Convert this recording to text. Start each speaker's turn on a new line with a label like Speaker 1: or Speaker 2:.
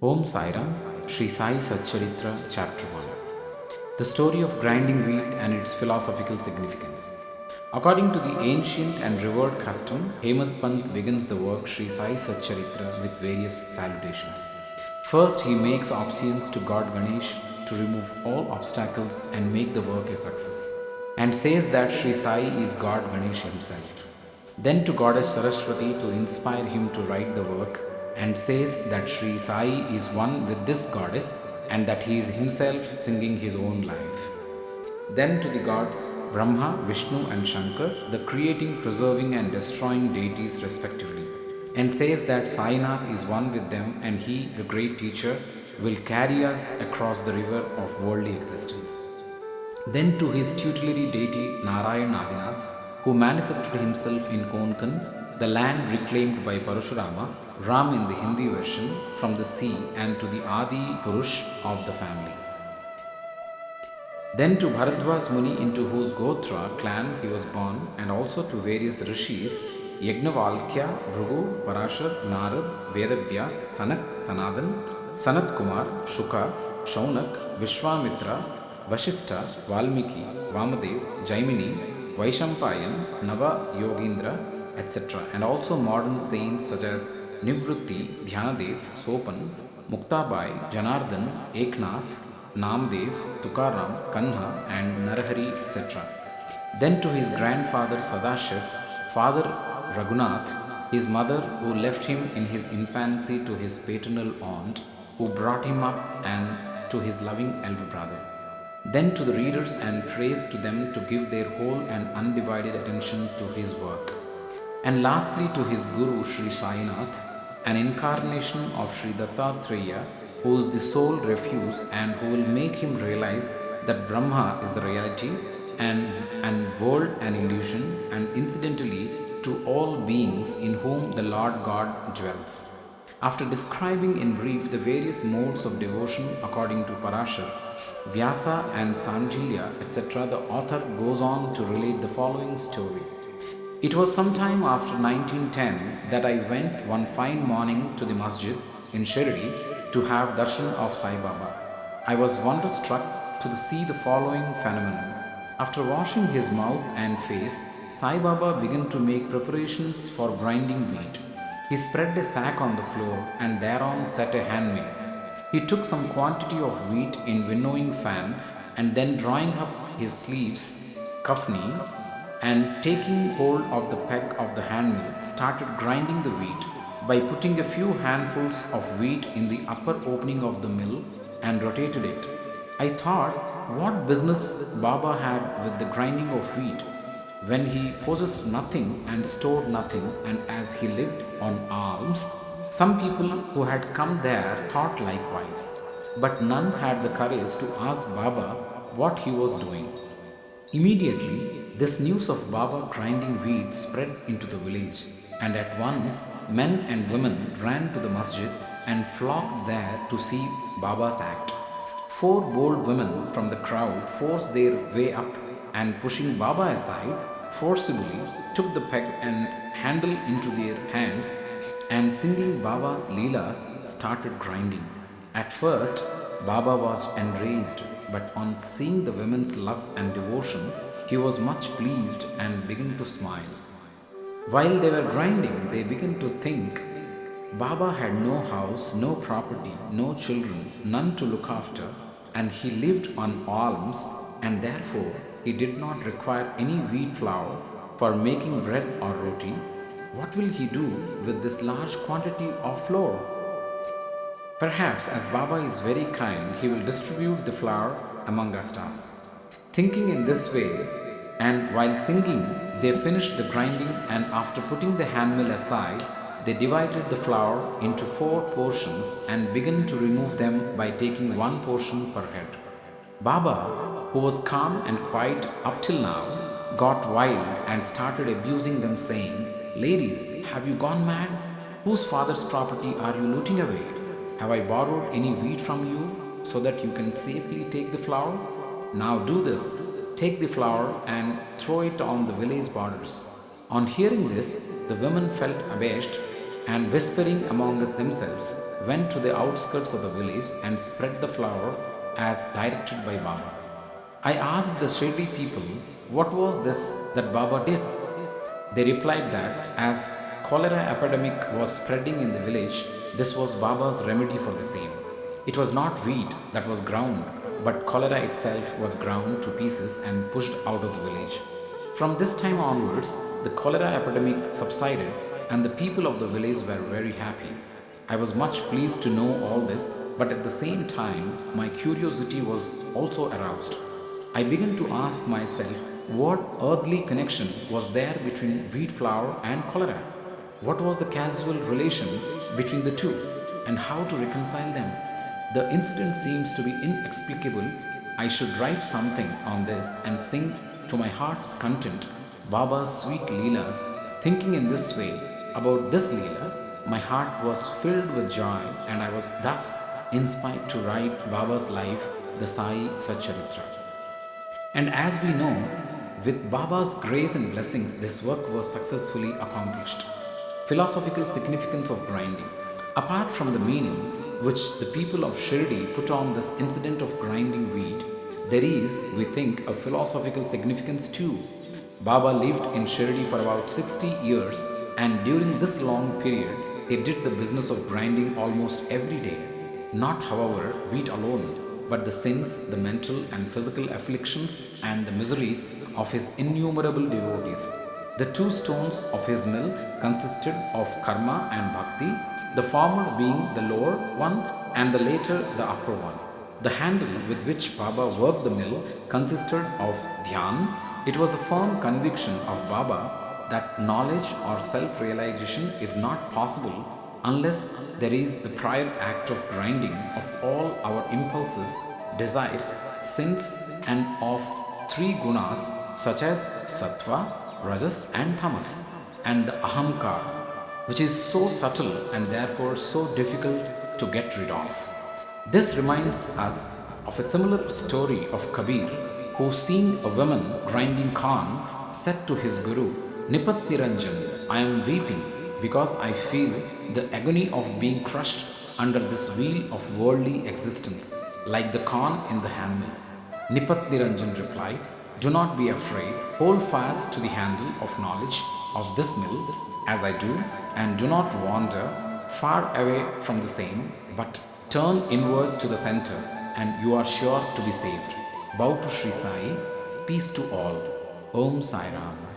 Speaker 1: Om Sairam, Shri Sai Satcharita, Chapter 1. The story of grinding wheat and its philosophical significance. According to the ancient and revered custom, Hemad Pant begins the work Shri Sai Satcharitra with various salutations. First, he makes obeisance to God Ganesh to remove all obstacles and make the work a success, and says that Shri Sai is God Ganesh himself. Then to Goddess Saraswati to inspire him to write the work, and says that Sri Sai is one with this goddess and that he is himself singing his own life. Then to the gods Brahma, Vishnu, and Shankar, the creating, preserving, and destroying deities respectively, and says that Sainath is one with them and he, the great teacher, will carry us across the river of worldly existence. Then to his tutelary deity Narayan Adinath, who manifested himself in Konkan, the land reclaimed by Parashurama, Ram in the Hindi version, from the sea, and to the Adi Purush of the family. Then to Bharadwaj Muni, into whose Gotra clan he was born, and also to various rishis Yajnavalkya, Bhrugu, Parashar, Narad, Vedavyas, Sanak, Sanadan, Sanat Kumar, Shuka, Shaunak, Vishwamitra, Vashishta, Valmiki, Vamadev, Jaimini, Vaishampayan, Nava Yogindra, etc., and also modern saints such as Nivrutti, Dhyanadev, Sopan, Muktabai, Janardhan, Eknath, Namdev, Tukaram, Kanha, and Narahari, etc. Then to his grandfather Sadashiv, father Raghunath, his mother who left him in his infancy to his paternal aunt who brought him up, and to his loving elder brother. Then to the readers, and praise to them to give their whole and undivided attention to his work. And lastly to his Guru Sri Sainath, an incarnation of Sri Dattatreya, who is the sole refuge and who will make him realize that Brahma is the reality and world an illusion, and incidentally to all beings in whom the Lord God dwells. After describing in brief the various modes of devotion according to Parashar, Vyasa, and Sanjilya, etc., the author goes on to relate the following story. It was sometime after 1910 that I went one fine morning to the masjid in Shirdi to have darshan of Sai Baba. I was wonderstruck to see the following phenomenon. After washing his mouth and face, Sai Baba began to make preparations for grinding wheat. He spread a sack on the floor, and thereon sat a handmill. He took some quantity of wheat in winnowing fan, and then drawing up his sleeves, kafni, and taking hold of the peg of the handmill, started grinding the wheat by putting a few handfuls of wheat in the upper opening of the mill and rotated it. I thought what business Baba had with the grinding of wheat when he possessed nothing and stored nothing, and as he lived on alms. Some people who had come there thought likewise, but none had the courage to ask Baba what he was doing. Immediately, this news of Baba grinding wheat spread into the village, and at once men and women ran to the masjid and flocked there to see Baba's act. Four bold women from the crowd forced their way up, and pushing Baba aside, forcibly took the peg and handle into their hands, and singing Baba's Leelas started grinding. At first, Baba was enraged, but on seeing the women's love and devotion, he was much pleased and began to smile. While they were grinding, they began to think Baba had no house, no property, no children, none to look after, and he lived on alms, and therefore he did not require any wheat flour for making bread or roti. What will he do with this large quantity of flour? Perhaps, as Baba is very kind, he will distribute the flour among us. Thinking in this way, and while singing, they finished the grinding, and after putting the handmill aside, they divided the flour into 4 portions and began to remove them by taking 1 portion per head. Baba, who was calm and quiet up till now, got wild and started abusing them, saying, "Ladies, have you gone mad? Whose father's property are you looting away? Have I borrowed any wheat from you so that you can safely take the flour? Now do this. Take the flour and throw it on the village borders." On hearing this, the women felt abashed and whispering among us themselves, went to the outskirts of the village and spread the flour as directed by Baba. I asked the Shirdi people what was this that Baba did. They replied that as cholera epidemic was spreading in the village, this was Baba's remedy for the same. It was not wheat that was ground, but cholera itself was ground to pieces and pushed out of the village. From this time onwards, the cholera epidemic subsided and the people of the village were very happy. I was much pleased to know all this, but at the same time, my curiosity was also aroused. I began to ask myself what earthly connection was there between wheat flour and cholera? What was the causal relation between the two and how to reconcile them? The incident seems to be inexplicable. I should write something on this and sing to my heart's content Baba's sweet Leelas. Thinking in this way about this Leela, my heart was filled with joy and I was thus inspired to write Baba's life, the Sai Satcharita. And as we know, with Baba's grace and blessings, this work was successfully accomplished. Philosophical significance of grinding. Apart from the meaning which the people of Shirdi put on this incident of grinding wheat, there is, we think, a philosophical significance too. Baba lived in Shirdi for about 60 years, and during this long period, he did the business of grinding almost every day. Not, however, wheat alone, but the sins, the mental and physical afflictions, and the miseries of his innumerable devotees. The two stones of his mill consisted of karma and bhakti, the former being the lower one and the later the upper one. The handle with which Baba worked the mill consisted of dhyan. It was the firm conviction of Baba that knowledge or self-realization is not possible unless there is the prior act of grinding of all our impulses, desires, sins, and of three gunas such as sattva, rajas, and tamas, and the ahamkar, which is so subtle and therefore so difficult to get rid of. This reminds us of a similar story of Kabir, who, seeing a woman grinding corn, said to his guru, "Nipat Niranjan, I am weeping because I feel the agony of being crushed under this wheel of worldly existence, like the corn in the handmill." Nipat Niranjan replied, "Do not be afraid, hold fast to the handle of knowledge of this mill as I do, and do not wander far away from the same, but turn inward to the center, and you are sure to be saved." Bow to Shri Sai, peace to all. Om Sai Ram.